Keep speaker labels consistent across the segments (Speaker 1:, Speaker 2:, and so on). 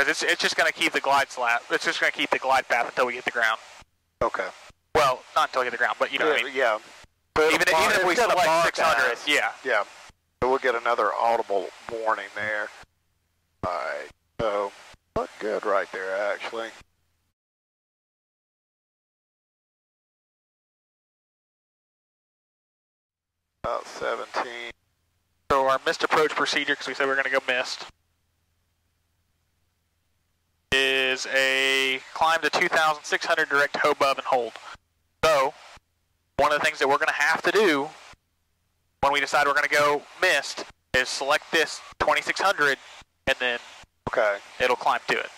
Speaker 1: Because it's just going to keep the glide slab. It's just going to keep the glide path until we hit the ground.
Speaker 2: Okay.
Speaker 1: Well, not until we hit the ground, but you know what I mean.
Speaker 2: Yeah.
Speaker 1: Even if we select 600, yeah.
Speaker 2: Yeah. So we'll get another audible warning there. All right. So look good right there, actually. About 17.
Speaker 1: So our missed approach procedure, because we said we were going to go missed, is a climb to 2,600 direct hobub and hold. So one of the things that we're going to have to do when we decide we're going to go missed is select this 2,600 and then it'll climb to it.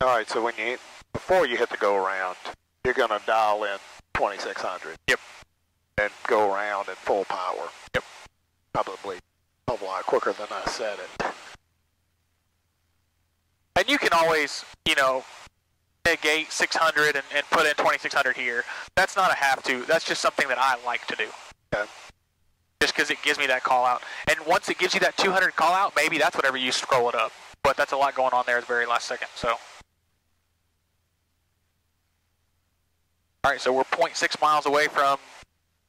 Speaker 2: All right, so before you hit the go around, you're going to dial in 2,600.
Speaker 1: Yep.
Speaker 2: And go around at full power.
Speaker 1: Yep.
Speaker 2: Probably a lot quicker than I said it.
Speaker 1: And you can always, you know, negate 600 and put in 2,600 here. That's not a have to. That's just something that I like to do.
Speaker 2: Okay.
Speaker 1: Just because it gives me that call out. And once it gives you that 200 call out, maybe that's whatever you scroll it up. But that's a lot going on there at the very last second. So. All right, so we're 0.6 miles away from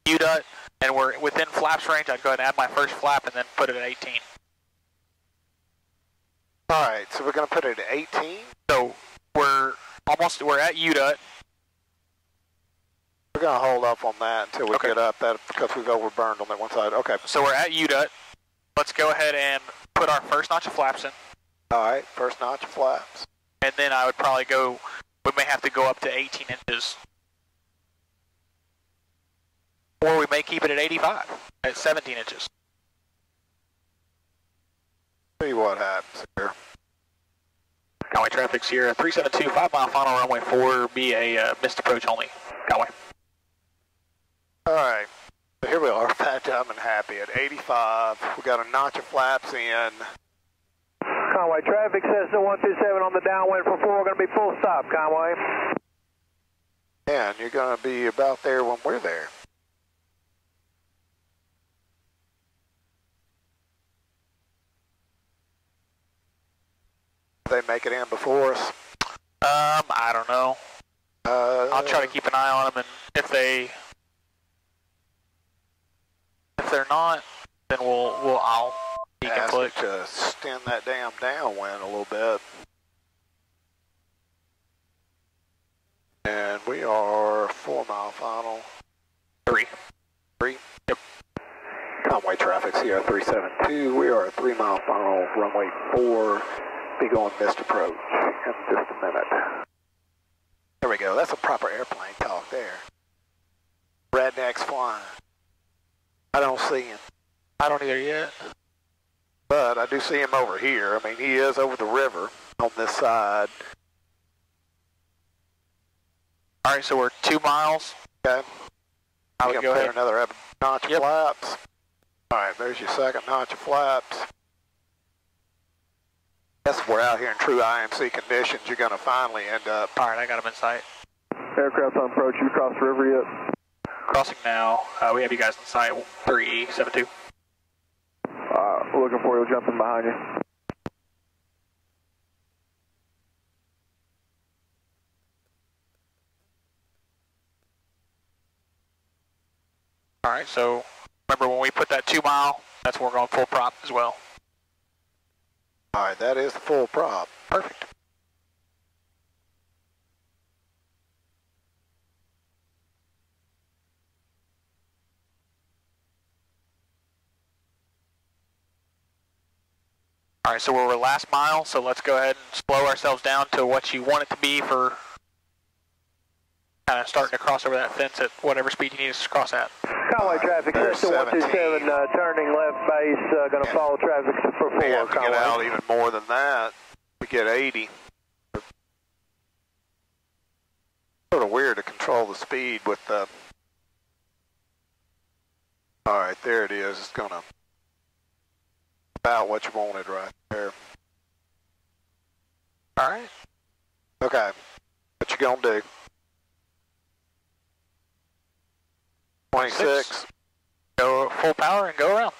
Speaker 1: UDUT, and we're within flaps range. I'd go ahead and add my first flap and then put it at 18.
Speaker 2: All right, so we're going to put it at 18?
Speaker 1: So we're at UDUT.
Speaker 2: We're going to hold up on that until we get up, because we've overburned on that one side. Okay.
Speaker 1: So we're at UDUT. Let's go ahead and put our first notch of flaps in.
Speaker 2: All right, first notch of flaps.
Speaker 1: And then I would probably we may have to go up to 18 inches. Or we may keep it at 85, at 17 inches.
Speaker 2: See what happens here.
Speaker 1: Conway traffic, Sierra 372, 5 mile final runway 4, be a missed approach only. Conway.
Speaker 2: All right, so here we are, fat, dumb, and happy at 85. We got a notch of flaps in.
Speaker 3: Conway traffic says the 127 on the downwind for 4, going to be full stop, Conway.
Speaker 2: And you're going to be about there when we're there. They make it in before us?
Speaker 1: I don't know. I'll try to keep an eye on them, and if they're not, then I'll deconflict.
Speaker 2: Ask to stem that damn downwind a little bit. And we are 4 mile final.
Speaker 1: 3. Yep.
Speaker 2: Conway traffic, Sierra 372. We are at 3 mile final, runway 4. Be going missed approach in just a minute. There we go. That's a proper airplane talk there. Rednecks flying. I don't see him.
Speaker 1: I don't either yet.
Speaker 2: But I do see him over here. I mean, he is over the river on this side.
Speaker 1: All right, so we're 2 miles.
Speaker 2: Okay.
Speaker 1: I would go ahead.
Speaker 2: Another notch of flaps. All right, there's your second notch of flaps. Yes, we're out here in true IMC conditions. You're going to finally end up.
Speaker 1: All right, I got him in sight.
Speaker 3: Aircraft on approach. You crossed the river yet?
Speaker 1: Crossing now. We have you guys in sight. 372.
Speaker 3: Looking for you. Jumping behind you.
Speaker 1: All right, so remember when we put that 2 mile, that's when we're going full prop as well.
Speaker 2: All right, that is the full prop.
Speaker 1: Perfect. All right, so we're last mile, so let's go ahead and slow ourselves down to what you want it to be for kind of starting to cross over that fence at whatever speed you need us to cross at.
Speaker 3: Conway traffic, Crystal 127, turning left base, going to follow traffic for 4,
Speaker 2: We have to
Speaker 3: Conway.
Speaker 2: get out even more than that. We get 80. Sort of weird to control the speed with the... All right, there it is. It's going to... About what you wanted right there.
Speaker 1: All right.
Speaker 2: Okay. What you gonna do? 26.
Speaker 1: Go full power and go around.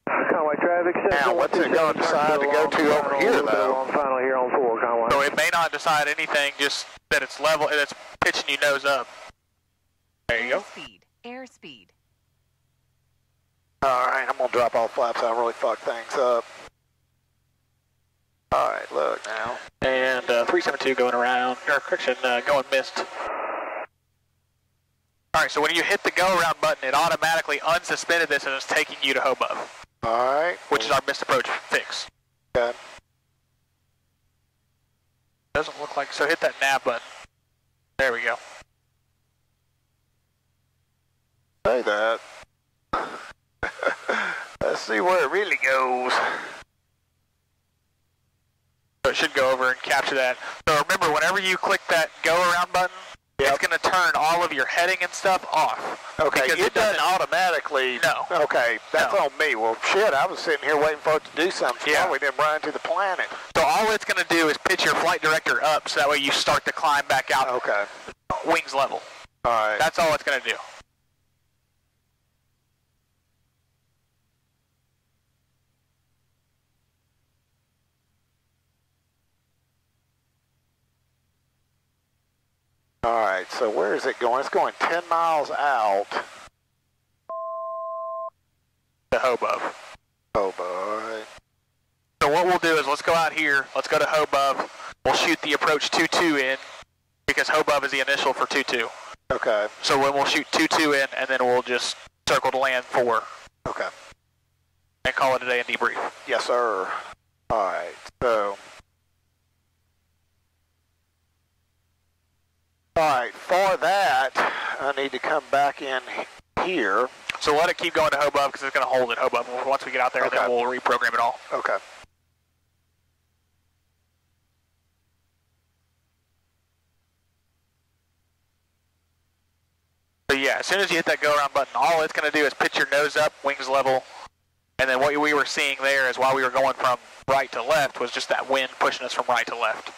Speaker 3: Conway traffic says
Speaker 2: Now, what's it going to decide to go to over here, though?
Speaker 3: On final here on 4, Conway.
Speaker 1: So it may not decide anything, just that it's level, and it's pitching you nose up. There you go.
Speaker 4: Airspeed.
Speaker 2: Alright, I'm going to drop all flaps out and really fuck things up. Alright, look now.
Speaker 1: And 372 going around, or correction, going missed. Alright, so when you hit the go around button, it automatically unsuspended this and is taking you to Hobub,
Speaker 2: Alright.
Speaker 1: which is our missed approach fix.
Speaker 2: Okay.
Speaker 1: Doesn't look like, so hit that nav button. There we go.
Speaker 2: Say that. Let's see where it really goes.
Speaker 1: So it should go over and capture that. So remember, whenever you click that go around button,
Speaker 2: Yep.
Speaker 1: it's going to turn all of your heading and stuff off.
Speaker 2: Okay,
Speaker 1: Because
Speaker 2: it doesn't automatically.
Speaker 1: No.
Speaker 2: Okay, that's
Speaker 1: No.
Speaker 2: on me. Well, shit, I was sitting here waiting for it to do something.
Speaker 1: Yeah.
Speaker 2: Yeah. We didn't run into the planet.
Speaker 1: So all it's going to do is pitch your flight director up, so that way you start to climb back out
Speaker 2: Okay.
Speaker 1: wings level.
Speaker 2: Alright.
Speaker 1: That's all it's going to do.
Speaker 2: Alright, so where is it going? It's going 10 miles out.
Speaker 1: The Hobub.
Speaker 2: Oh, boy.
Speaker 1: So what we'll do is let's go out here. Let's go to Hobub. We'll shoot the approach 22 in, because Hobub is the initial for 22.
Speaker 2: Okay.
Speaker 1: So when we'll shoot 22 in, and then we'll just circle to land 4
Speaker 2: Okay.
Speaker 1: and call it a day and debrief.
Speaker 2: Yes, sir. Alright, so. Alright, for that, I need to come back in here.
Speaker 1: So let it keep going to Hobub, because it's going to hold at Hobub. Once we get out there,
Speaker 2: Okay.
Speaker 1: then we'll reprogram it all.
Speaker 2: Okay.
Speaker 1: So yeah, as soon as you hit that go around button, all it's going to do is pitch your nose up, wings level, and then what we were seeing there is while we were going from right to left was just that wind pushing us from right to left.